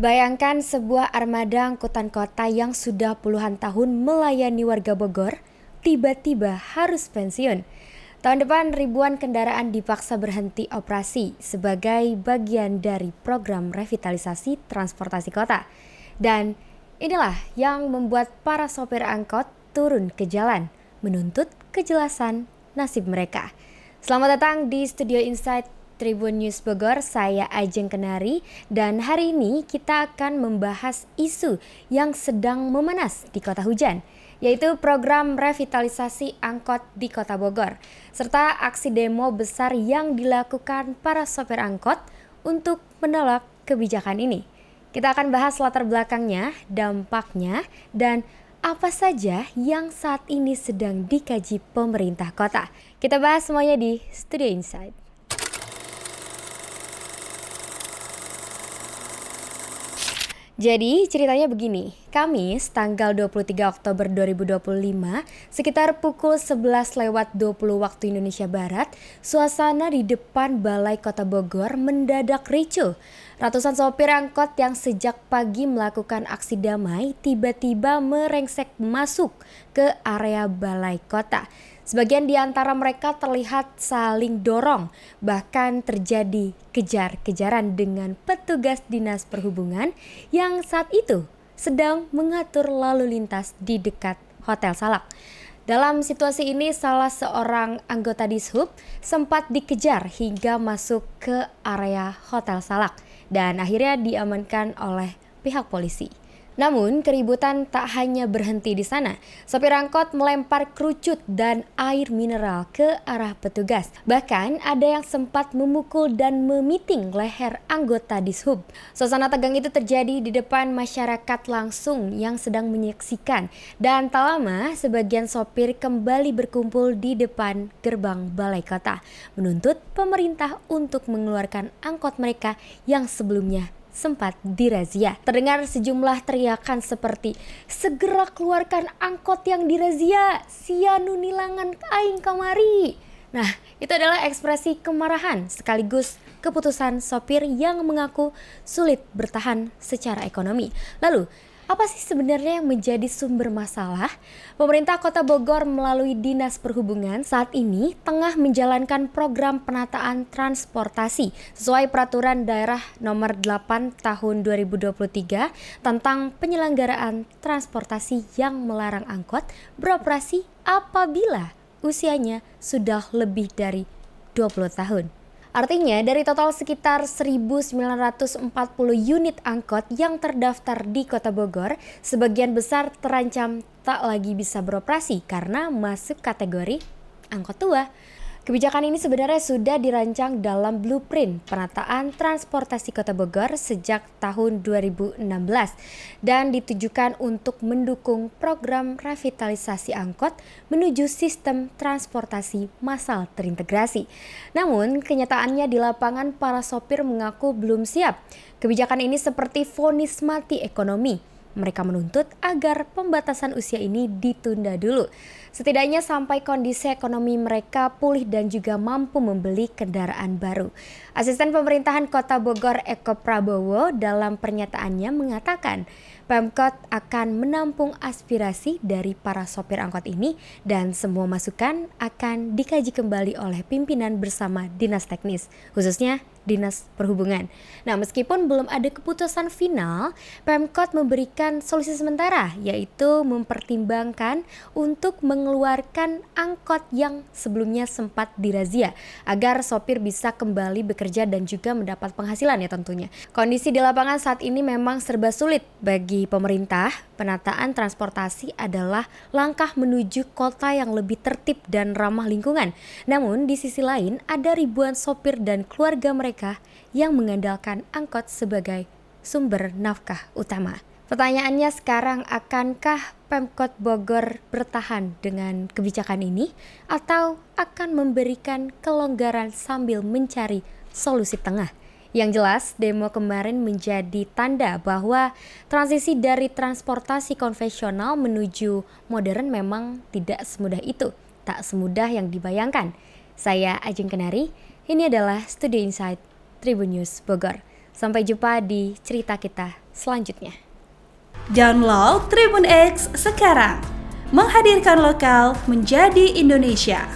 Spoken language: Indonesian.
Bayangkan sebuah armada angkutan kota yang sudah puluhan tahun melayani warga Bogor, tiba-tiba harus pensiun. Tahun depan ribuan kendaraan dipaksa berhenti operasi sebagai bagian dari program revitalisasi transportasi kota. Dan inilah yang membuat para sopir angkot turun ke jalan, menuntut kejelasan nasib mereka. Selamat datang di Studio Insight Tribun News Bogor, saya Ajeng Kenari, dan hari ini kita akan membahas isu yang sedang memanas di kota hujan, yaitu program revitalisasi angkot di kota Bogor, serta aksi demo besar yang dilakukan para sopir angkot untuk menolak kebijakan ini. Kita akan bahas latar belakangnya, dampaknya, dan apa saja yang saat ini sedang dikaji pemerintah kota. Kita bahas semuanya di Studio Insight. Jadi ceritanya begini, Kamis tanggal 23 Oktober 2025 sekitar pukul 11:20 waktu Indonesia Barat, suasana di depan Balai Kota Bogor mendadak ricuh. Ratusan sopir angkot yang sejak pagi melakukan aksi damai tiba-tiba merengsek masuk ke area Balai Kota. Sebagian di antara mereka terlihat saling dorong, bahkan terjadi kejar-kejaran dengan petugas dinas perhubungan yang saat itu sedang mengatur lalu lintas di dekat Hotel Salak. Dalam situasi ini salah seorang anggota Dishub sempat dikejar hingga masuk ke area Hotel Salak dan akhirnya diamankan oleh pihak polisi. Namun keributan tak hanya berhenti di sana. Sopir angkot melempar kerucut dan air mineral ke arah petugas. Bahkan ada yang sempat memukul dan memiting leher anggota Dishub. Suasana tegang itu terjadi di depan masyarakat langsung yang sedang menyaksikan. Dan tak lama sebagian sopir kembali berkumpul di depan gerbang Balai Kota, menuntut pemerintah untuk mengeluarkan angkot mereka yang sebelumnya sempat dirazia. Terdengar sejumlah teriakan seperti segera keluarkan angkot yang dirazia, sianu nilangan aing kamari. Nah, itu adalah ekspresi kemarahan sekaligus keputusan sopir yang mengaku sulit bertahan secara ekonomi. Lalu, apa sih sebenarnya yang menjadi sumber masalah? Pemerintah Kota Bogor melalui Dinas Perhubungan saat ini tengah menjalankan program penataan transportasi sesuai Peraturan Daerah Nomor 8 Tahun 2023 tentang penyelenggaraan transportasi yang melarang angkot beroperasi apabila usianya sudah lebih dari 20 tahun. Artinya dari total sekitar 1.940 unit angkot yang terdaftar di Kota Bogor, sebagian besar terancam tak lagi bisa beroperasi karena masuk kategori angkot tua. Kebijakan ini sebenarnya sudah dirancang dalam blueprint penataan transportasi Kota Bogor sejak tahun 2016 dan ditujukan untuk mendukung program revitalisasi angkot menuju sistem transportasi massal terintegrasi. Namun, kenyataannya di lapangan para sopir mengaku belum siap. Kebijakan ini seperti vonis mati ekonomi. Mereka menuntut agar pembatasan usia ini ditunda dulu, setidaknya sampai kondisi ekonomi mereka pulih dan juga mampu membeli kendaraan baru. Asisten Pemerintahan Kota Bogor Eko Prabowo dalam pernyataannya mengatakan Pemkot akan menampung aspirasi dari para sopir angkot ini dan semua masukan akan dikaji kembali oleh pimpinan bersama Dinas Teknis, khususnya Dinas Perhubungan. Nah, meskipun belum ada keputusan final, Pemkot memberikan solusi sementara, yaitu mempertimbangkan untuk mengeluarkan angkot yang sebelumnya sempat dirazia, agar sopir bisa kembali bekerja dan juga mendapat penghasilan ya tentunya. Kondisi di lapangan saat ini memang serba sulit bagi pemerintah. Penataan transportasi adalah langkah menuju kota yang lebih tertib dan ramah lingkungan. Namun di sisi lain ada ribuan sopir dan keluarga mereka yang mengandalkan angkot sebagai sumber nafkah utama. Pertanyaannya sekarang, akankah Pemkot Bogor bertahan dengan kebijakan ini atau akan memberikan kelonggaran sambil mencari solusi tengah? Yang jelas, demo kemarin menjadi tanda bahwa transisi dari transportasi konvensional menuju modern memang tidak semudah itu, tak semudah yang dibayangkan. Saya Ajeng Kenari, ini adalah Studio Insight Tribun News Bogor. Sampai jumpa di cerita kita selanjutnya. Download Tribun X sekarang, menghadirkan lokal menjadi Indonesia.